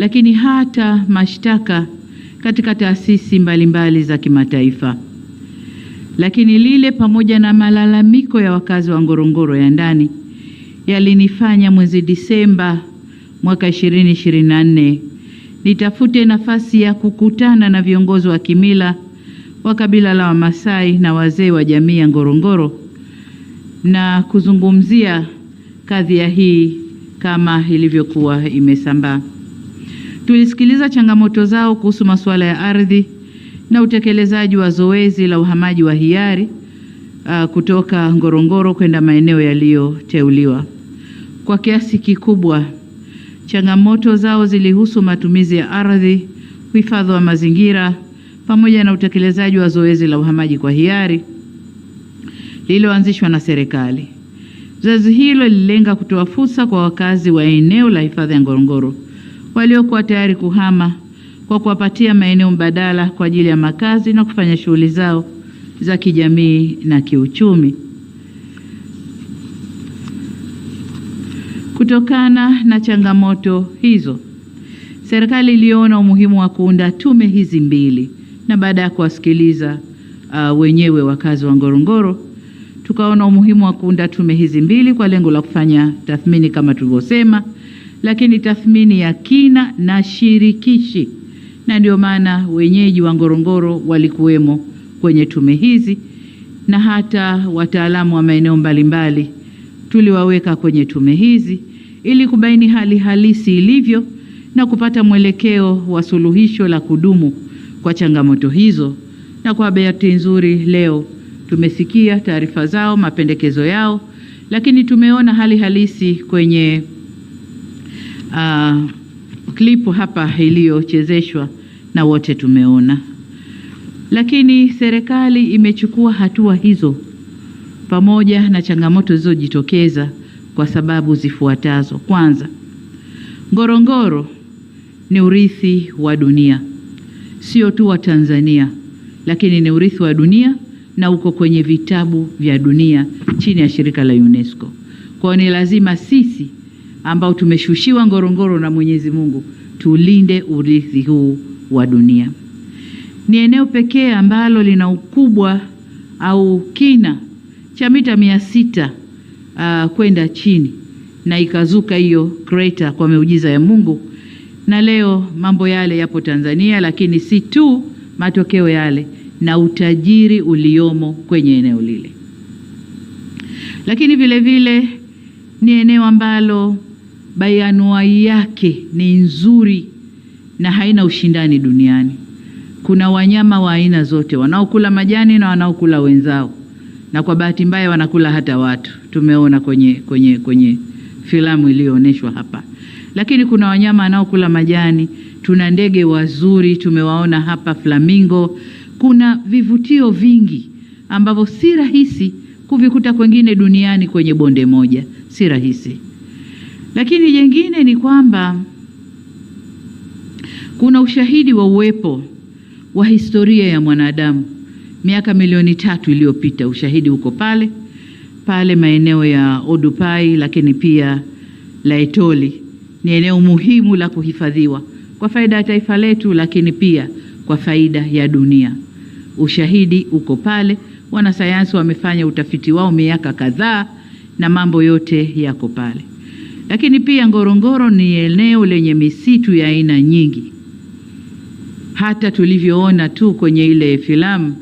lakini hata mashtaka katika taasisi mbalimbali za kimataifa. Lakini lile pamoja na malalamiko ya wakazi wa Ngorongoro ya ndani yalinifanya mwezi Disemba mwaka 2024 nitafute nafasi ya kukutana na viongozi wa kimila wa kabila la Wamasai na wazee wa jamii ya Ngorongoro na kuzungumzia kadhia hii kama ilivyokuwa imesambaa. Tulisikiliza changamoto zao kuhusu masuala ya ardhi na utekelezaji wa zoezi la uhamaji wa hiari kutoka Ngorongoro kwenda maeneo yaliyoteuliwa. Kwa kiasi kikubwa, changamoto zao zilihusu matumizi ya ardhi, uhifadhi wa mazingira, pamoja na utekelezaji wa zoezi la uhamaji kwa hiari lililoanzishwa na serikali. Zoezi hilo lililenga kutoa fursa kwa wakazi wa eneo la hifadhi ya Ngorongoro waliokuwa tayari kuhama kwa kuwapatia maeneo mbadala kwa ajili ya makazi na kufanya shughuli zao za kijamii na kiuchumi. Kutokana na changamoto hizo, serikali iliona umuhimu wa kuunda tume hizi mbili, na baada ya kuwasikiliza wenyewe wakazi wa Ngorongoro, tukaona umuhimu wa kuunda tume hizi mbili kwa lengo la kufanya tathmini kama tulivyosema, lakini tathmini ya kina na shirikishi, na ndio maana wenyeji wa Ngorongoro walikuwemo kwenye tume hizi na hata wataalamu wa maeneo mbalimbali tuliwaweka kwenye tume hizi ili kubaini hali halisi ilivyo na kupata mwelekeo wa suluhisho la kudumu kwa changamoto hizo. Na kwa bahati nzuri leo tumesikia taarifa zao, mapendekezo yao, lakini tumeona hali halisi kwenye klipu hapa iliyochezeshwa na wote tumeona. Lakini serikali imechukua hatua hizo pamoja na changamoto zilizojitokeza kwa sababu zifuatazo. Kwanza, Ngorongoro ni urithi wa dunia, sio tu wa Tanzania, lakini ni urithi wa dunia na uko kwenye vitabu vya dunia chini ya shirika la UNESCO. Kwa ni lazima sisi ambao tumeshushiwa Ngorongoro na Mwenyezi Mungu tulinde urithi huu wa dunia. Ni eneo pekee ambalo lina ukubwa au kina cha mita 600 kwenda chini, na ikazuka hiyo crater kwa miujiza ya Mungu, na leo mambo yale yapo Tanzania, lakini si tu matokeo yale na utajiri uliomo kwenye eneo lile. Lakini vile vile ni eneo ambalo bayanuai yake ni nzuri na haina ushindani duniani. Kuna wanyama wa aina zote, wanaokula majani na wanaokula wenzao, na kwa bahati mbaya wanakula hata watu. Tumeona kwenye filamu iliyoonyeshwa hapa. Lakini kuna wanyama wanaokula majani, tuna ndege wazuri tumewaona hapa, flamingo. Kuna vivutio vingi ambavyo si rahisi kuvikuta kwengine duniani kwenye bonde moja, si rahisi. Lakini jengine ni kwamba kuna ushahidi wa uwepo wa historia ya mwanadamu miaka milioni 3 iliyopita. Ushahidi uko pale maeneo ya Odupai, lakini pia Laetoli. Ni eneo muhimu la kuhifadhiwa kwa faida ya taifa letu, lakini pia kwa faida ya dunia. Ushahidi uko pale, wanasayansi wamefanya utafiti wao miaka kadhaa na mambo yote yako pale. Lakini pia Ngorongoro ni eneo lenye misitu ya aina nyingi. Hata tulivyoona tu kwenye ile filamu,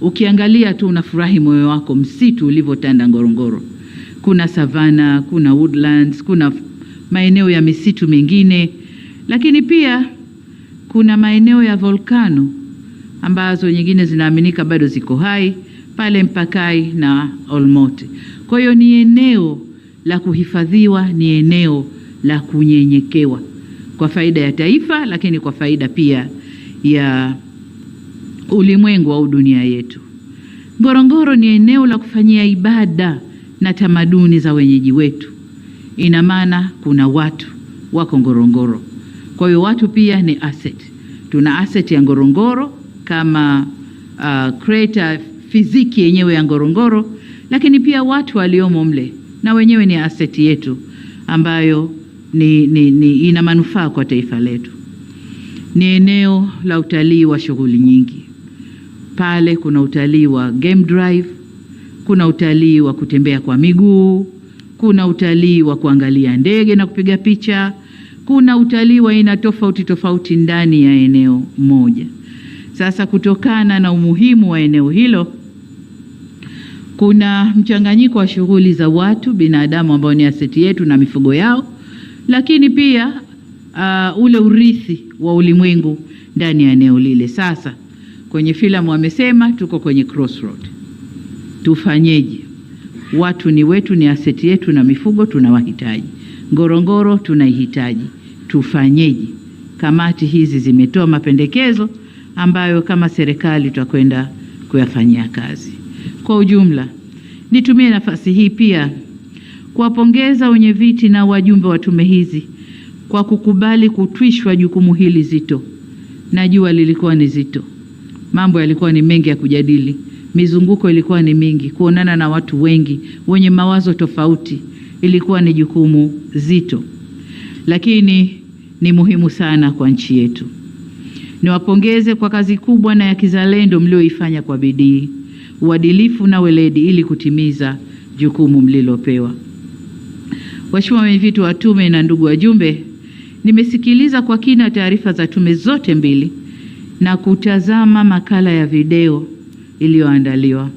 ukiangalia tu unafurahi moyo wako msitu ulivyotanda Ngorongoro. Kuna savana, kuna woodlands, kuna maeneo ya misitu mengine, lakini pia kuna maeneo ya volkano ambazo nyingine zinaaminika bado ziko hai pale Mpakai na Olmote. Kwa hiyo ni eneo la kuhifadhiwa, ni eneo la kunyenyekewa kwa faida ya taifa, lakini kwa faida pia ya ulimwengu au dunia yetu. Ngorongoro ni eneo la kufanyia ibada na tamaduni za wenyeji wetu. Ina maana kuna watu wako Ngorongoro. Kwa hiyo watu pia ni asset. Tuna asset ya Ngorongoro kama crater fiziki yenyewe ya Ngorongoro, lakini pia watu waliomo mle na wenyewe ni asset yetu ambayo ina manufaa kwa taifa letu. Ni eneo la utalii wa shughuli nyingi. Pale kuna utalii wa game drive, kuna utalii wa kutembea kwa miguu, kuna utalii wa kuangalia ndege na kupiga picha, kuna utalii wa aina tofauti tofauti ndani ya eneo moja. Sasa kutokana na umuhimu wa eneo hilo, kuna mchanganyiko wa shughuli za watu, binadamu ambao ni aseti yetu na mifugo yao, lakini pia ule urithi wa ulimwengu ndani ya eneo lile. Sasa kwenye filamu wamesema tuko kwenye crossroad. Tufanyeje? Watu ni wetu, ni aseti yetu na mifugo tunawahitaji. Ngorongoro tunaihitaji. Tufanyeje? Kamati hizi zimetoa mapendekezo ambayo kama serikali tutakwenda kuyafanyia kazi. Kwa ujumla, nitumie nafasi hii pia kuwapongeza wenyeviti na wajumbe wa tume hizi kwa kukubali kutwishwa jukumu hili zito. Najua lilikuwa ni zito. Mambo yalikuwa ni mengi ya kujadili. Mizunguko ilikuwa ni mingi. Kuonana na watu wengi wenye mawazo tofauti ilikuwa ni jukumu zito. Lakini ni muhimu sana kwa nchi yetu. Niwapongeze kwa kazi kubwa na ya kizalendo mlioifanya kwa bidii, uadilifu na weledi ili kutimiza jukumu mlilopewa. Waheshimiwa wenyeviti wa tume na ndugu wajumbe, nimesikiliza kwa kina taarifa za tume zote mbili na kutazama makala ya video iliyoandaliwa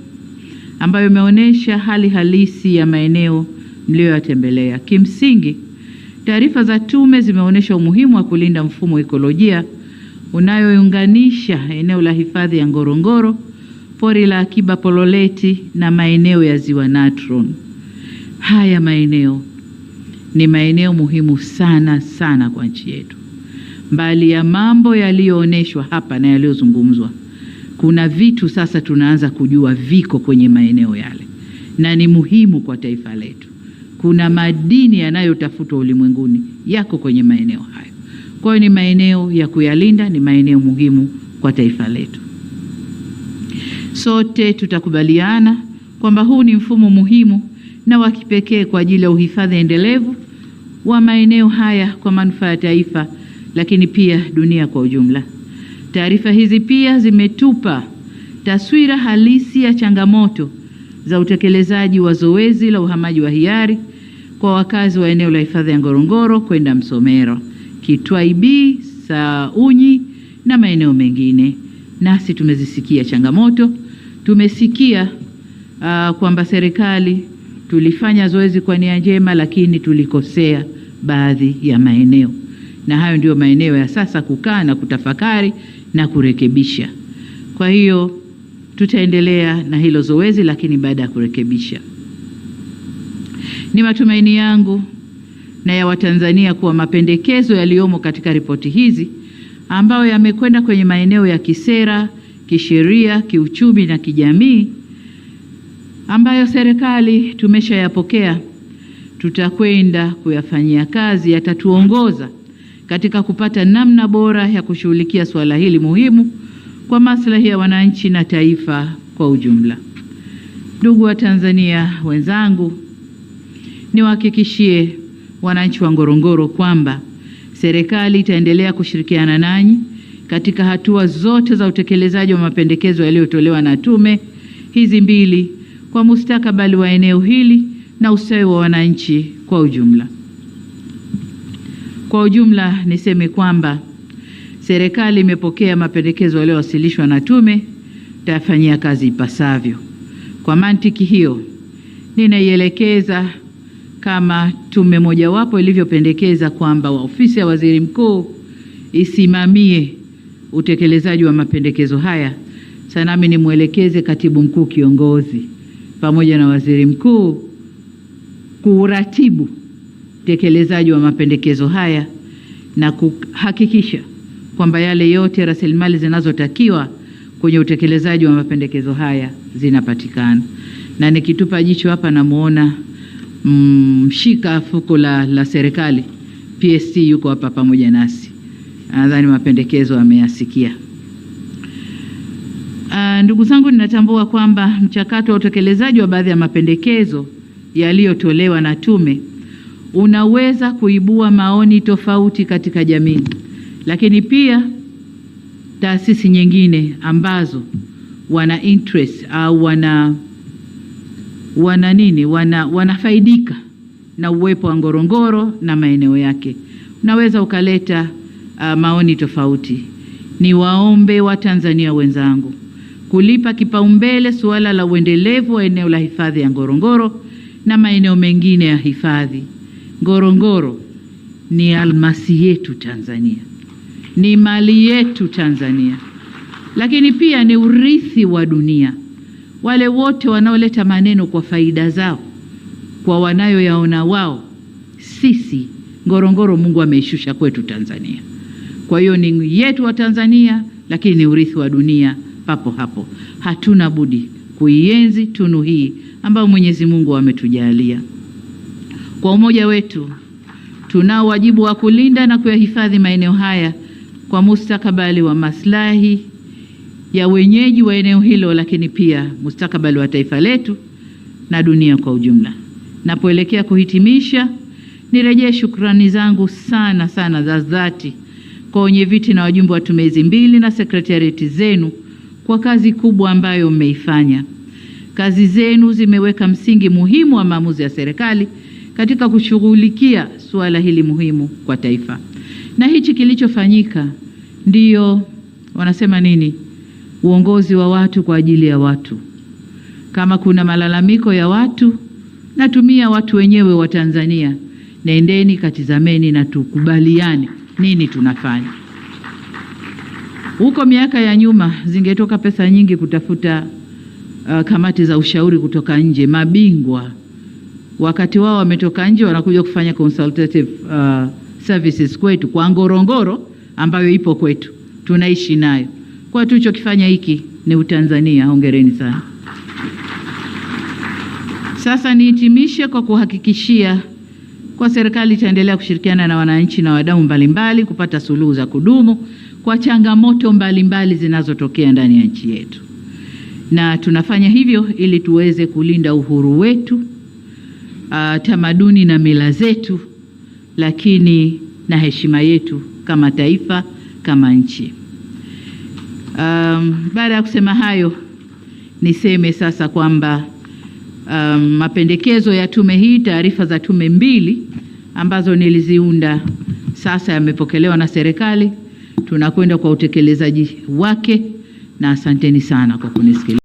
ambayo imeonyesha hali halisi ya maeneo mliyoyatembelea. Kimsingi, taarifa za tume zimeonyesha umuhimu wa kulinda mfumo ekolojia unayounganisha eneo la hifadhi ya Ngorongoro, pori la akiba Pololeti na maeneo ya Ziwa Natron. Haya maeneo ni maeneo muhimu sana sana kwa nchi yetu. Mbali ya mambo yaliyoonyeshwa hapa na yaliyozungumzwa, kuna vitu sasa tunaanza kujua viko kwenye maeneo yale na ni muhimu kwa taifa letu. Kuna madini yanayotafutwa ulimwenguni yako kwenye maeneo hayo. Kwa hiyo ni maeneo ya kuyalinda, ni maeneo muhimu kwa taifa letu. Sote tutakubaliana kwamba huu ni mfumo muhimu na wa kipekee kwa ajili ya uhifadhi endelevu wa maeneo haya kwa manufaa ya taifa, lakini pia dunia kwa ujumla. Taarifa hizi pia zimetupa taswira halisi ya changamoto za utekelezaji wa zoezi la uhamaji wa hiari kwa wakazi wa eneo la hifadhi ya Ngorongoro kwenda Msomero, Kitwaibi, Saunyi na maeneo mengine. Nasi tumezisikia changamoto, tumesikia kwamba serikali tulifanya zoezi kwa nia njema, lakini tulikosea baadhi ya maeneo, na hayo ndio maeneo ya sasa kukaa na kutafakari na kurekebisha. Kwa hiyo tutaendelea na hilo zoezi, lakini baada ya kurekebisha. Ni matumaini yangu na ya Watanzania kuwa mapendekezo yaliyomo katika ripoti hizi ambayo yamekwenda kwenye maeneo ya kisera, kisheria, kiuchumi na kijamii ambayo serikali tumeshayapokea, tutakwenda kuyafanyia kazi, yatatuongoza katika kupata namna bora ya kushughulikia swala hili muhimu kwa maslahi ya wananchi na taifa kwa ujumla. Ndugu wa Tanzania wenzangu, niwahakikishie wananchi wa Ngorongoro kwamba serikali itaendelea kushirikiana nanyi katika hatua zote za utekelezaji wa mapendekezo yaliyotolewa na tume hizi mbili kwa mustakabali wa eneo hili na ustawi wa wananchi kwa ujumla. Kwa ujumla niseme kwamba serikali imepokea mapendekezo yaliyowasilishwa na tume, tutafanyia kazi ipasavyo. Kwa mantiki hiyo, ninaielekeza kama tume mojawapo ilivyopendekeza kwamba ofisi ya waziri mkuu isimamie utekelezaji wa mapendekezo haya. Sasa nami nimwelekeze katibu mkuu kiongozi pamoja na waziri mkuu kuratibu utekelezaji wa mapendekezo haya na kuhakikisha kwamba yale yote rasilimali zinazotakiwa kwenye utekelezaji wa mapendekezo haya zinapatikana. Na nikitupa jicho hapa namuona mshika fuko la serikali PSC yuko hapa pamoja nasi. Nadhani mapendekezo ameyasikia. Ndugu zangu, ninatambua kwamba mchakato wa utekelezaji wa baadhi ya mapendekezo yaliyotolewa na tume unaweza kuibua maoni tofauti katika jamii, lakini pia taasisi nyingine ambazo wana interest au wanafaidika na uwepo wa Ngorongoro na maeneo yake, unaweza ukaleta maoni tofauti. Ni waombe wa Tanzania wenzangu kulipa kipaumbele suala la uendelevu wa eneo la hifadhi ya Ngorongoro na maeneo mengine ya hifadhi. Ngorongoro ni almasi yetu Tanzania, ni mali yetu Tanzania, lakini pia ni urithi wa dunia. Wale wote wanaoleta maneno kwa faida zao, kwa wanayoyaona wao, sisi Ngorongoro Mungu ameishusha kwetu Tanzania. Kwa hiyo ni yetu wa Tanzania, lakini ni urithi wa dunia papo hapo. Hatuna budi kuienzi tunu hii ambayo Mwenyezi Mungu ametujalia. Kwa umoja wetu tunao wajibu wa kulinda na kuyahifadhi maeneo haya kwa mustakabali wa maslahi ya wenyeji wa eneo hilo, lakini pia mustakabali wa taifa letu na dunia kwa ujumla. Napoelekea kuhitimisha, nirejee shukrani zangu sana za dhati kwa wenyeviti na wajumbe wa tume hizi mbili na sekretarieti zenu kwa kazi kubwa ambayo mmeifanya. Kazi zenu zimeweka msingi muhimu wa maamuzi ya serikali katika kushughulikia suala hili muhimu kwa taifa. Na hichi kilichofanyika ndiyo wanasema nini? Uongozi wa watu kwa ajili ya watu. Kama kuna malalamiko ya watu, natumia watu wenyewe wa Tanzania, nendeni katizameni na tukubaliane nini tunafanya. Huko miaka ya nyuma zingetoka pesa nyingi kutafuta kamati za ushauri kutoka nje, mabingwa wakati wao wametoka nje wanakuja kufanya consultative services kwetu kwa Ngorongoro ambayo ipo kwetu, tunaishi nayo. Kwa tulichokifanya hiki ni Utanzania. Hongereni sana. Sasa nihitimishe kwa kuhakikishia kwa serikali itaendelea kushirikiana na wananchi na wadau mbalimbali kupata suluhu za kudumu kwa changamoto mbalimbali zinazotokea ndani ya nchi yetu. Na tunafanya hivyo ili tuweze kulinda uhuru wetu, tamaduni na mila zetu, lakini na heshima yetu kama taifa, kama nchi. Baada ya kusema hayo, niseme sasa kwamba mapendekezo ya tume hii, taarifa za tume mbili ambazo niliziunda sasa yamepokelewa na serikali. Tunakwenda kwa utekelezaji wake, na asanteni sana kwa kunisikiliza.